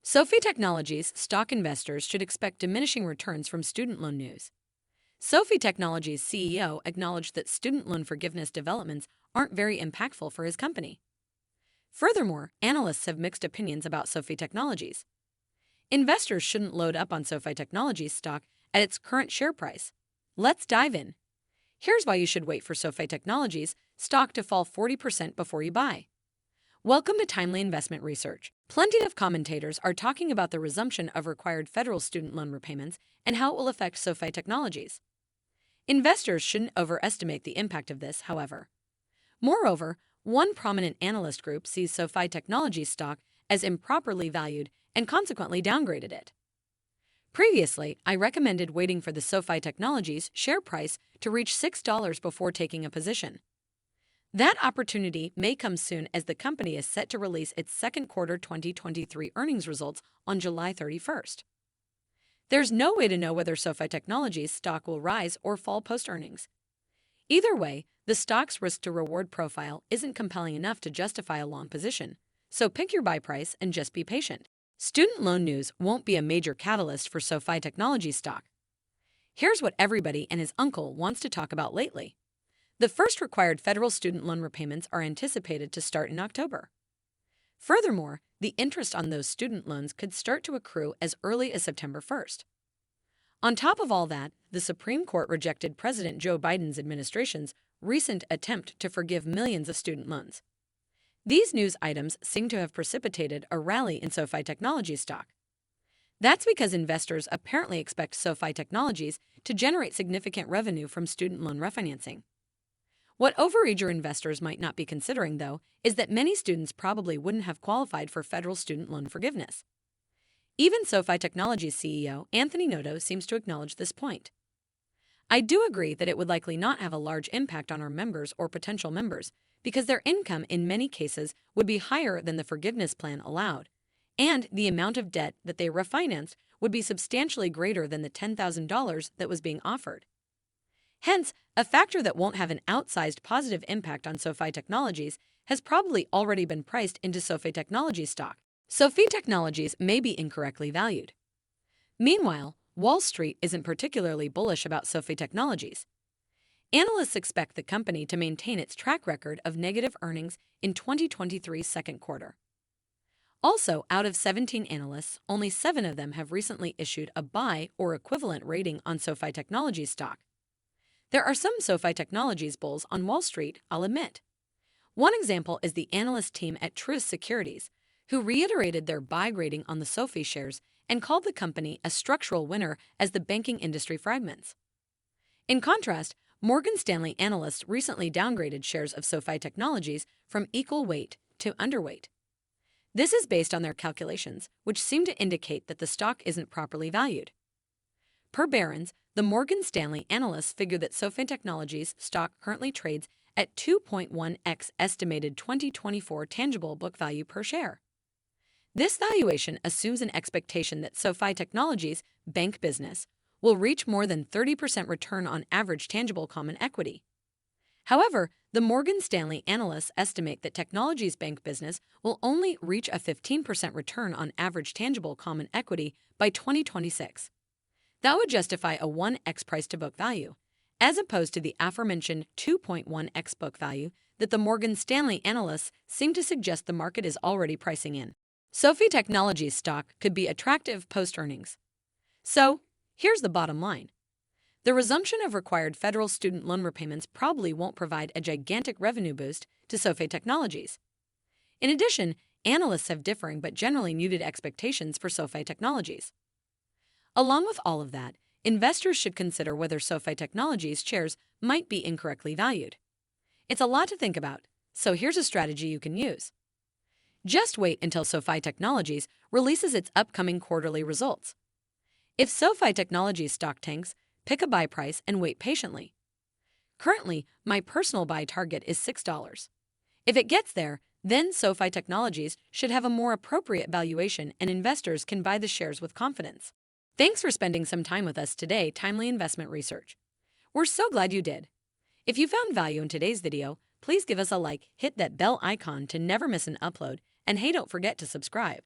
SOFI Technologies stock investors should expect diminishing returns from student loan news. SOFI Technologies CEO acknowledged that student loan forgiveness developments aren't very impactful for his company. Furthermore, analysts have mixed opinions about SOFI Technologies. Investors shouldn't load up on SOFI Technologies stock at its current share price. Let's dive in. Here's why you should wait for SOFI Technologies stock to fall 40% before you buy. Welcome to Timely Investment Research. Plenty of commentators are talking about the resumption of required federal student loan repayments and how it will affect SOFI Technologies. Investors shouldn't overestimate the impact of this, however. Moreover, one prominent analyst group sees SOFI Technologies stock as improperly valued and consequently downgraded it. Previously, I recommended waiting for the SOFI Technologies share price to reach $6 before taking a position. That opportunity may come soon as the company is set to release its second quarter 2023 earnings results on July 31st. There's no way to know whether SOFI Technologies stock will rise or fall post-earnings. Either way, the stock's risk-to-reward profile isn't compelling enough to justify a long position, so pick your buy price and just be patient. Student loan news won't be a major catalyst for SOFI Technologies stock. Here's what everybody and his uncle wants to talk about lately. The first required federal student loan repayments are anticipated to start in October. Furthermore, the interest on those student loans could start to accrue as early as September 1st. On top of all that, the Supreme Court rejected President Joe Biden's administration's recent attempt to forgive millions of student loans. These news items seem to have precipitated a rally in SOFI Technologies stock. That's because investors apparently expect SOFI Technologies to generate significant revenue from student loan refinancing. What overeager investors might not be considering, though, is that many students probably wouldn't have qualified for federal student loan forgiveness. Even SOFI Technologies CEO Anthony Noto seems to acknowledge this point. I do agree that it would likely not have a large impact on our members or potential members because their income in many cases would be higher than the forgiveness plan allowed, and the amount of debt that they refinanced would be substantially greater than the $10,000 that was being offered. Hence, a factor that won't have an outsized positive impact on SOFI Technologies has probably already been priced into SOFI Technologies stock. SOFI Technologies may be incorrectly valued. Meanwhile, Wall Street isn't particularly bullish about SOFI Technologies. Analysts expect the company to maintain its track record of negative earnings in 2023's second quarter. Also, out of 17 analysts, only 7 of them have recently issued a buy or equivalent rating on SOFI Technologies stock. There are some SOFI Technologies bulls on Wall Street, I'll admit. One example is the analyst team at Truist Securities, who reiterated their buy rating on the SOFI shares and called the company a structural winner as the banking industry fragments. In contrast, Morgan Stanley analysts recently downgraded shares of SOFI Technologies from equal weight to underweight. This is based on their calculations, which seem to indicate that the stock isn't properly valued. Per Barron's, the Morgan Stanley analysts figure that SOFI Technologies stock currently trades at 2.1x estimated 2024 tangible book value per share. This valuation assumes an expectation that SOFI Technologies' bank business will reach more than 30% return on average tangible common equity. However, the Morgan Stanley analysts estimate that Technologies' bank business will only reach a 15% return on average tangible common equity by 2026. That would justify a 1x price-to-book value, as opposed to the aforementioned 2.1x book value that the Morgan Stanley analysts seem to suggest the market is already pricing in. SOFI Technologies stock could be attractive post-earnings. So, here's the bottom line. The resumption of required federal student loan repayments probably won't provide a gigantic revenue boost to SOFI Technologies. In addition, analysts have differing but generally muted expectations for SOFI Technologies. Along with all of that, investors should consider whether SOFI Technologies shares might be incorrectly valued. It's a lot to think about, so here's a strategy you can use. Just wait until SOFI Technologies releases its upcoming quarterly results. If SOFI Technologies stock tanks, pick a buy price and wait patiently. Currently, my personal buy target is $6. If it gets there, then SOFI Technologies should have a more appropriate valuation and investors can buy the shares with confidence. Thanks for spending some time with us today, Timely Investment Research. We're so glad you did. If you found value in today's video, please give us a like, hit that bell icon to never miss an upload, and hey, don't forget to subscribe.